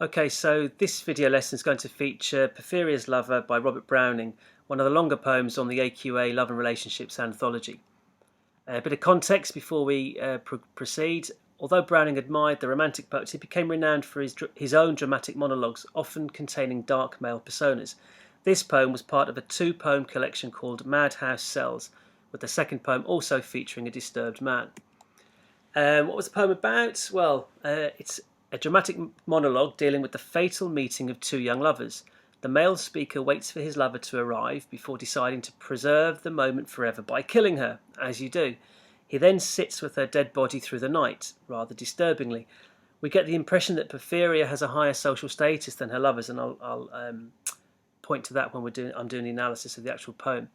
Okay, so this video lesson is going to feature Porphyria's Lover by Robert Browning, one of the longer poems on the AQA Love and Relationships Anthology. A bit of context before we proceed. Although Browning admired the Romantic poets, he became renowned for his own dramatic monologues, often containing dark male personas. This poem was part of a two-poem collection called Madhouse Cells, with the second poem also featuring a disturbed man. What was the poem about? Well, it's a dramatic monologue dealing with the fatal meeting of two young lovers. The male speaker waits for his lover to arrive before deciding to preserve the moment forever by killing her, as you do. He then sits with her dead body through the night, rather disturbingly. We get the impression that Porphyria has a higher social status than her lovers, and I'll point to that when I'm doing the analysis of the actual poem.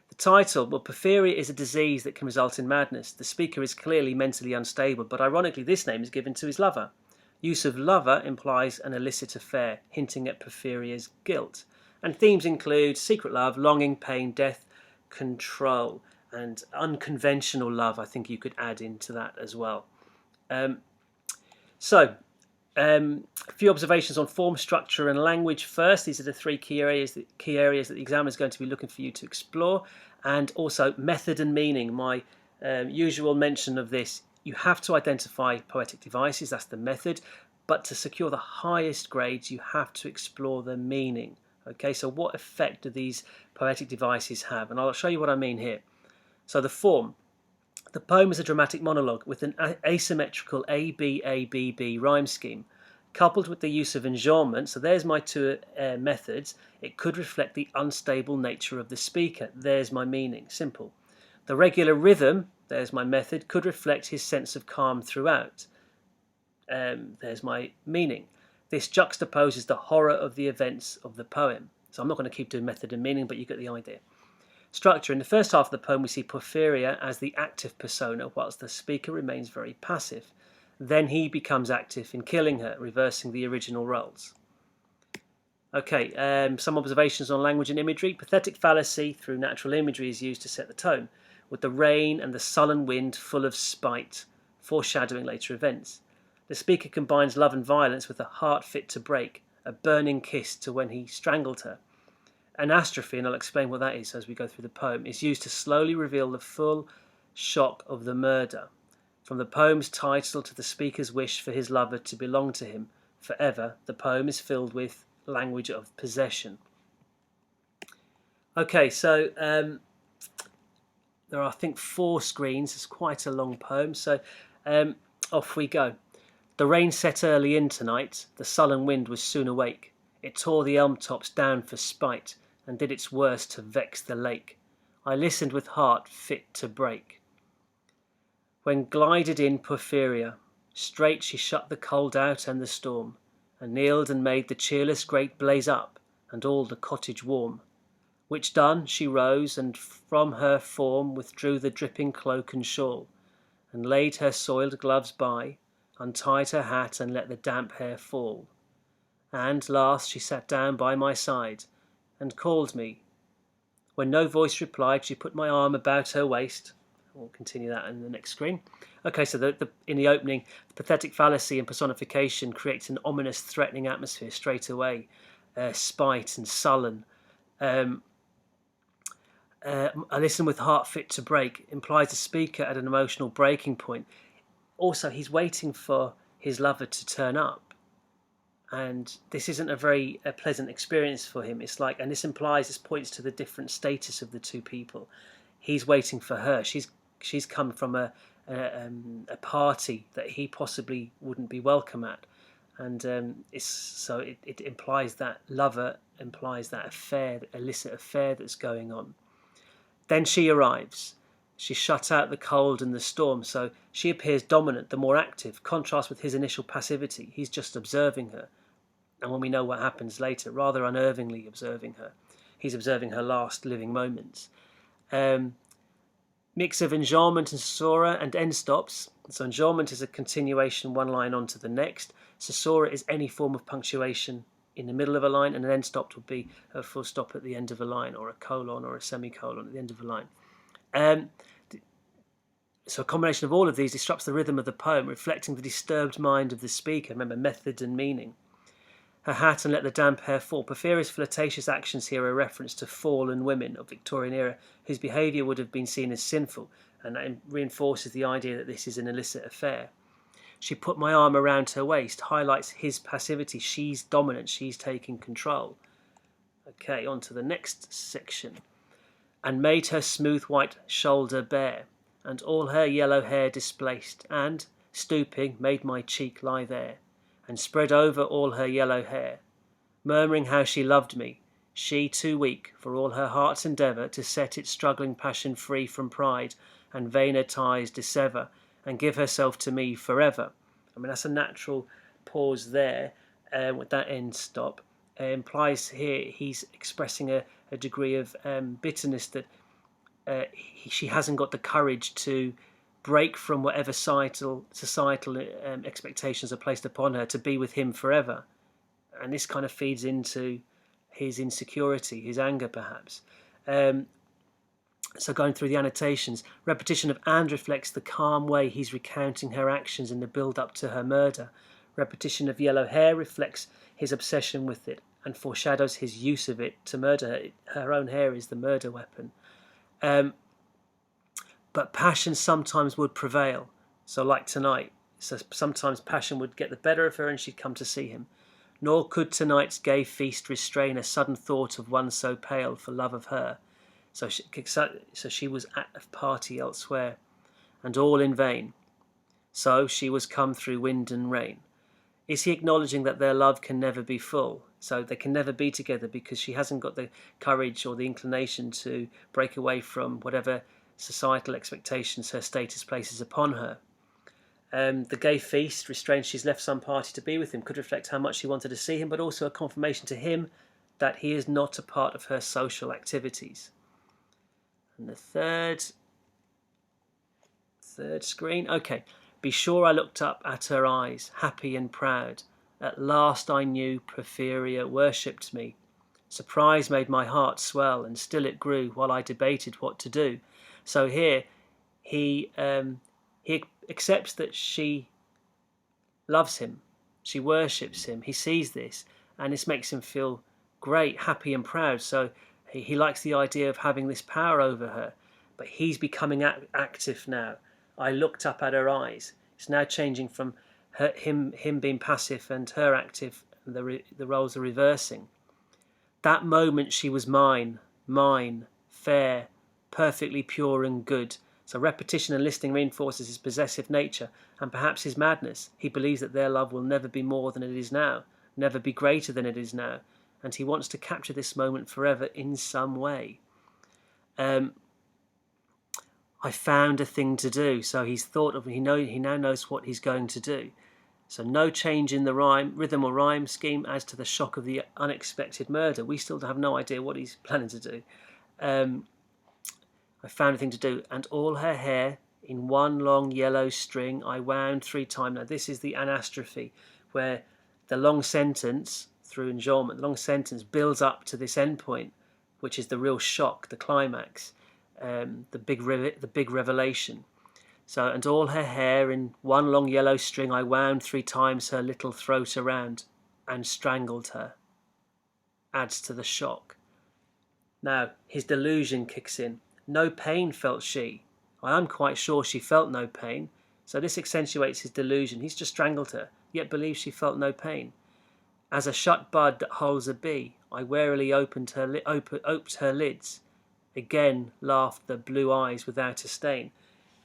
The title, well, Porphyria is a disease that can result in madness. The speaker is clearly mentally unstable, but ironically this name is given to his lover. Use of lover implies an illicit affair, hinting at Porphyria's guilt. And themes include secret love, longing, pain, death, control, and unconventional love. I think you could add into that as well. A few observations on form, structure, and language first. These are the three key areas that the examiner is going to be looking for you to explore. And also method and meaning. My usual mention of this. You have to identify poetic devices, that's the method, but to secure the highest grades, you have to explore the meaning. Okay, so what effect do these poetic devices have? And I'll show you what I mean here. So the form. The poem is a dramatic monologue with an asymmetrical A-B-A-B-B rhyme scheme. Coupled with the use of enjambment, so there's my two methods, it could reflect the unstable nature of the speaker. There's my meaning, simple. The regular rhythm, there's my method, could reflect his sense of calm throughout. There's my meaning. This juxtaposes the horror of the events of the poem. So I'm not going to keep doing method and meaning, but you get the idea. Structure. In the first half of the poem, we see Porphyria as the active persona, whilst the speaker remains very passive. Then he becomes active in killing her, reversing the original roles. Okay, some observations on language and imagery. Pathetic fallacy through natural imagery is used to set the tone, with the rain and the sullen wind full of spite, foreshadowing later events. The speaker combines love and violence with a heart fit to break, a burning kiss to when he strangled her. Anastrophe, and I'll explain what that is as we go through the poem, is used to slowly reveal the full shock of the murder. From the poem's title to the speaker's wish for his lover to belong to him forever, the poem is filled with language of possession. Okay, so there are, I think, 4 screens. It's quite a long poem, so off we go. The rain set early in tonight. The sullen wind was soon awake. It tore the elm tops down for spite and did its worst to vex the lake. I listened with heart fit to break. When glided in Porphyria, straight she shut the cold out and the storm, and kneeled and made the cheerless grate blaze up, and all the cottage warm. Which done, she rose, and from her form withdrew the dripping cloak and shawl, and laid her soiled gloves by, untied her hat, and let the damp hair fall. And, last, she sat down by my side, and called me. When no voice replied, she put my arm about her waist. We'll continue that in the next screen. Okay, so in the opening, the pathetic fallacy and personification creates an ominous, threatening atmosphere straight away. Spite and sullen. I listen with heart fit to break implies the speaker at an emotional breaking point. Also, he's waiting for his lover to turn up, and this isn't a very pleasant experience for him. It's like, and this points to the different status of the two people. He's waiting for her. She's come from a party that he possibly wouldn't be welcome at, and it implies that lover implies that affair, that illicit affair that's going on. Then she arrives. She shut out the cold and the storm, so she appears dominant, the more active, contrast with his initial passivity. He's just observing her. And when we know what happens later, rather unnervingly observing her. He's observing her last living moments. Mix of enjambment and caesura and end stops. So enjambment is a continuation one line onto the next. Caesura is any form of punctuation in the middle of a line, and an end stop would be a full stop at the end of a line, or a colon or a semicolon at the end of a line. So a combination of all of these disrupts the rhythm of the poem, reflecting the disturbed mind of the speaker. Remember, method and meaning. her hat and let the damp hair fall. Porphyria's flirtatious actions here are a reference to fallen women of Victorian era whose behaviour would have been seen as sinful, and that reinforces the idea that this is an illicit affair. She put my arm around her waist, highlights his passivity. She's dominant, she's taking control. Okay, on to the next section. And made her smooth white shoulder bare, and all her yellow hair displaced, and, stooping, made my cheek lie there, and spread over all her yellow hair, murmuring how she loved me, she too weak for all her heart's endeavour to set its struggling passion free from pride and vainer ties dissever, and give herself to me forever. I mean, that's a natural pause there with that end stop. Implies here he's expressing a degree of bitterness that she hasn't got the courage to break from whatever societal expectations are placed upon her to be with him forever. And this kind of feeds into his insecurity, his anger perhaps. So going through the annotations, repetition of "and" reflects the calm way he's recounting her actions in the build-up to her murder. Repetition of "yellow hair" reflects his obsession with it and foreshadows his use of it to murder her. Her own hair is the murder weapon. But passion sometimes would prevail. So like tonight, so sometimes passion would get the better of her and she'd come to see him. Nor could tonight's gay feast restrain a sudden thought of one so pale for love of her. So she was at a party elsewhere, and all in vain. So she was come through wind and rain. Is he acknowledging that their love can never be full? So they can never be together because she hasn't got the courage or the inclination to break away from whatever societal expectations her status places upon her. The gay feast, restrained she's left some party to be with him, could reflect how much she wanted to see him, but also a confirmation to him that he is not a part of her social activities. And the third screen. Okay. Be sure I looked up at her eyes, happy and proud. At last I knew Porphyria worshipped me. Surprise made my heart swell, and still it grew while I debated what to do. So here he accepts that she loves him, she worships him. He sees this, and this makes him feel great, happy and proud. So he likes the idea of having this power over her, but he's becoming active now. I looked up at her eyes. It's now changing from him being passive and her active. The roles are reversing. That moment she was mine, fair, perfectly pure and good. So repetition and listening reinforces his possessive nature and perhaps his madness. He believes that their love will never be more than it is now, never be greater than it is now, and he wants to capture this moment forever in some way. I found a thing to do. So he's thought of. He now knows what he's going to do. So no change in the rhythm or rhyme scheme adds to the shock of the unexpected murder. We still have no idea what he's planning to do. I found a thing to do, and all her hair in one long yellow string I wound 3 times. Now this is the anastrophe, where the long sentence through enjambment, the long sentence builds up to this end point, which is the real shock, the climax. The big revelation. So, and all her hair in one long yellow string I wound 3 times her little throat around and strangled her. Adds to the shock. Now his delusion kicks in. No pain felt she. I am quite sure she felt no pain. So this accentuates his delusion. He's just strangled her, yet believes she felt no pain. As a shut bud that holds a bee, I warily opened her lids. Again laughed the blue eyes without a stain.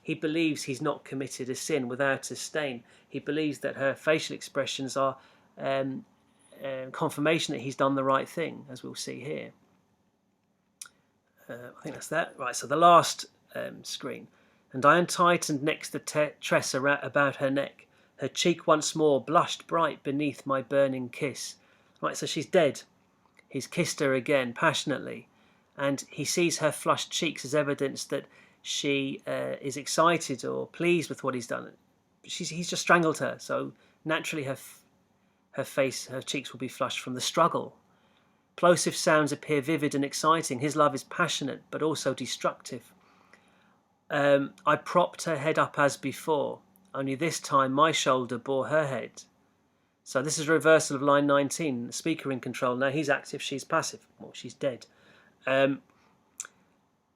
He believes he's not committed a sin without a stain. He believes that her facial expressions are confirmation that he's done the right thing, as we'll see here. I think that's that. Right, so the last screen. And I untightened next the tress about her neck. Her cheek once more blushed bright beneath my burning kiss. Right, so she's dead. He's kissed her again, passionately. And he sees her flushed cheeks as evidence that she is excited or pleased with what he's done. He's just strangled her, so naturally her cheeks will be flushed from the struggle. Plosive sounds appear vivid and exciting. His love is passionate, but also destructive. I propped her head up as before, only this time my shoulder bore her head. So this is a reversal of line 19. The speaker in control. Now he's active, she's passive. Well, she's dead. Her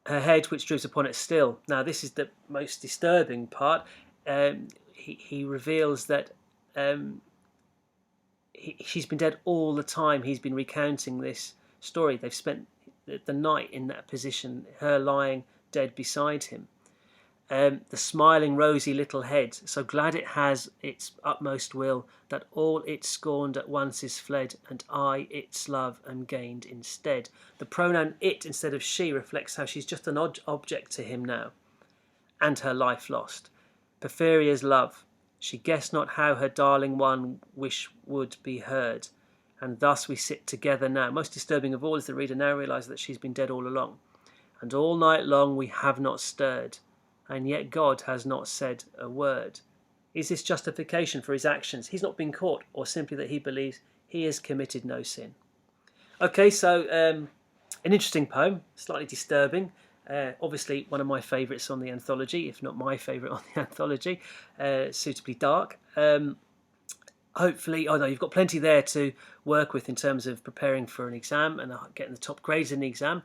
head, which droops upon it, still. Now this is the most disturbing part. He reveals that she's been dead all the time. He's been recounting this story. They've spent the night in that position, her lying dead beside him. The smiling rosy little head, so glad it has its utmost will, that all it scorned at once is fled, and I its love am gained instead. The pronoun it instead of she reflects how she's just an object to him now, and her life lost. Porphyria's love, she guessed not how her darling one wish would be heard, and thus we sit together now. Most disturbing of all is the reader now realises that she's been dead all along, and all night long we have not stirred, and yet God has not said a word. Is this justification for his actions? He's not been caught, or simply that he believes he has committed no sin? Okay, so an interesting poem, slightly disturbing. Obviously one of my favourites on the anthology, if not my favourite on the anthology. Suitably dark. Hopefully, you've got plenty there to work with in terms of preparing for an exam and getting the top grades in the exam.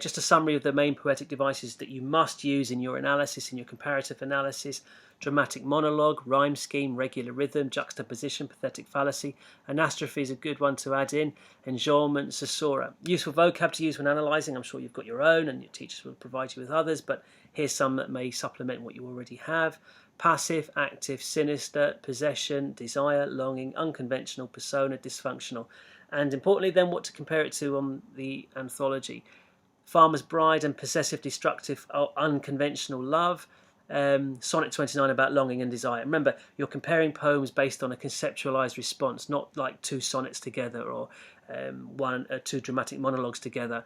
Just a summary of the main poetic devices that you must use in your analysis, in your comparative analysis: dramatic monologue, rhyme scheme, regular rhythm, juxtaposition, pathetic fallacy. Anastrophe is a good one to add in, enjolment, caesura. Useful vocab to use when analysing. I'm sure you've got your own and your teachers will provide you with others, but here's some that may supplement what you already have. Passive, active, sinister, possession, desire, longing, unconventional, persona, dysfunctional. And importantly then, what to compare it to on the anthology: Farmer's Bride and possessive, destructive, unconventional love. Sonnet 29 about longing and desire. Remember, you're comparing poems based on a conceptualised response, not like two sonnets together or two dramatic monologues together.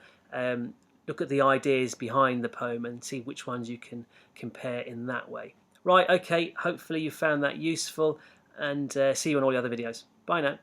Look at the ideas behind the poem and see which ones you can compare in that way. Right, okay, hopefully you found that useful, and see you on all the other videos. Bye now.